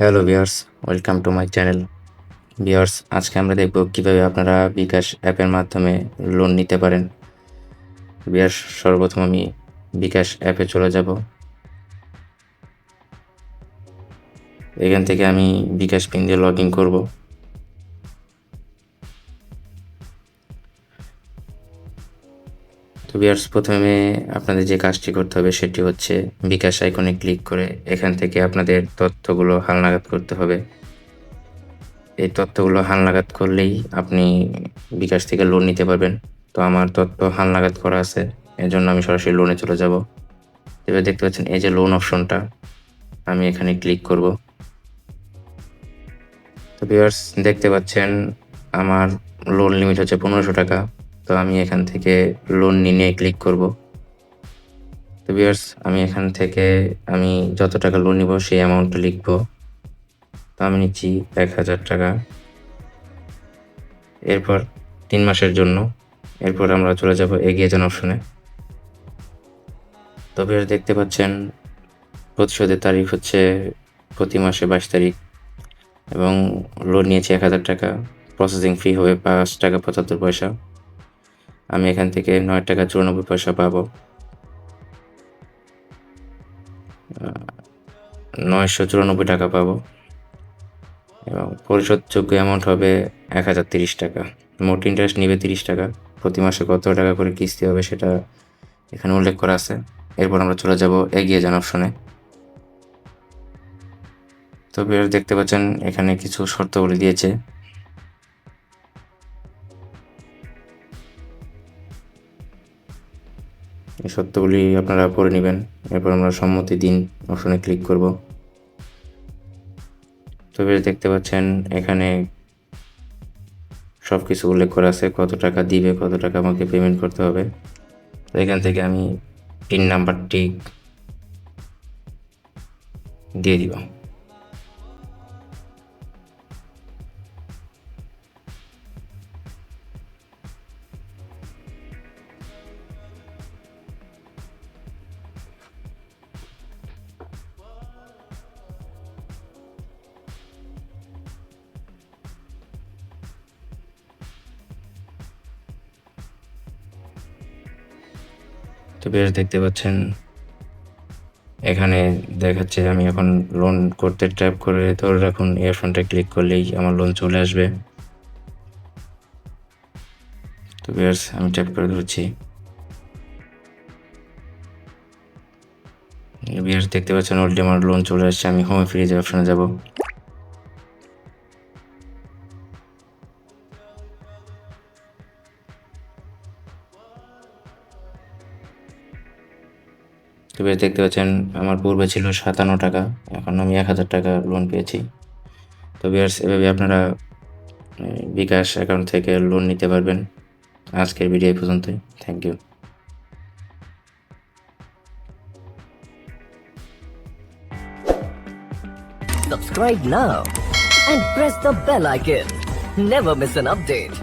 Hello viewers, welcome to my channel. Viewers, আজকে আমরা দেখব কিভাবে আপনারা বিকাশ অ্যাপের মাধ্যমে লোন নিতে পারেন। ভিউয়ার্স, সর্বপ্রথম আমি বিকাশ অ্যাপে চলে যাব। এখান থেকে আমি বিকাশ পিন দিয়ে লগ ইন করবো। তো ভিউয়ার্স, প্রথমে আপনাদের যে কাজটি করতে হবে সেটি হচ্ছে বিকাশ আইকনে ক্লিক করে এখান থেকে আপনাদের তথ্যগুলো হালনাগাদ করতে হবে। এই তথ্যগুলো হালনাগাদ করলেই আপনি বিকাশ থেকে লোন নিতে পারবেন। তো আমার তথ্য হালনাগাদ করা আছে, এজন্য আমি সরাসরি লোনে চলে যাব। এবার দেখতে পাচ্ছেন এই যে লোন অপশনটা, আমি এখানে ক্লিক করব। তো ভিউয়ার্স, দেখতে পাচ্ছেন আমার লোন লিমিট হচ্ছে 1500 টাকা। তো আমি এখান থেকে লোন নিয়ে ক্লিক করব। তো ভিউয়ার্স, আমি এখান থেকে আমি যত টাকা লোন নিব সেই অ্যামাউন্টটা লিখব। তো আমি নিচ্ছি 1000 টাকা। এরপর 3 মাসের জন্য। এরপর আমরা চলে যাব এগিয়ে যান অপশনে। তো ভিউয়ার্স, দেখতে পাচ্ছেন প্রতিশোধের তারিখ হচ্ছে প্রতি মাসে 22 তারিখ এবং লোন নিয়েছি 1000 টাকা। প্রসেসিং ফি হবে 5 টাকা 75 পয়সা। আমি এখান থেকে 9 টাকা 94 পয়সা পাবো। 994 টাকা পাবো এবং পরিশোধযোগ্য অ্যামাউন্ট হবে 1030 টাকা। মোট ইন্টারেস্ট নিবে 30 টাকা। প্রতি মাসে কত টাকা করে কিস্তি হবে সেটা এখানে উল্লেখ করা আছে। এরপর আমরা চলে যাব এগিয়ে যান অপশনে। তো ভিউয়ার্স, দেখতে পাচ্ছেন এখানে কিছু শর্তাবলী দিয়েছে। এই শর্তগুলি আপনারা পড়ে নেবেন। এরপর আমরা সম্মতি দিন অপশনে ক্লিক করব। তো ভিউয়ার্স, দেখতে পাচ্ছেন এখানে সব কিছু উল্লেখ করা আছে, কত টাকা দিবে, কত টাকা আমাকে পেমেন্ট করতে হবে। তো এখান থেকে আমি পিন নাম্বারটি দিয়ে দিব। তো বেশ, দেখতে পাচ্ছেন এখানে দেখাচ্ছে আমি এখন লোন করতে ট্যাপ করে ধরে রাখুন এই অপশনটা ক্লিক করলেই আমার লোন চলে আসবে। তো বেশ, আমি ট্যাপ করে ধরছি। বেশ, দেখতে পাচ্ছেন অলরেডি আমার লোন চলে আসছে। আমি হোম ফ্রিজ অপশনে যাব। তো বেশ, দেখতে পাচ্ছেন আমার পূর্বে ছিল 57 টাকা, এখন আমি 1000 টাকা লোন পেয়েছি। তো বেশ, এভাবে আপনারা বিকাশ অ্যাকাউন্ট থেকে লোন নিতে পারবেন। আজকের ভিডিও এই পর্যন্তই। Thank you. Subscribe now and press the bell icon. Never miss an update.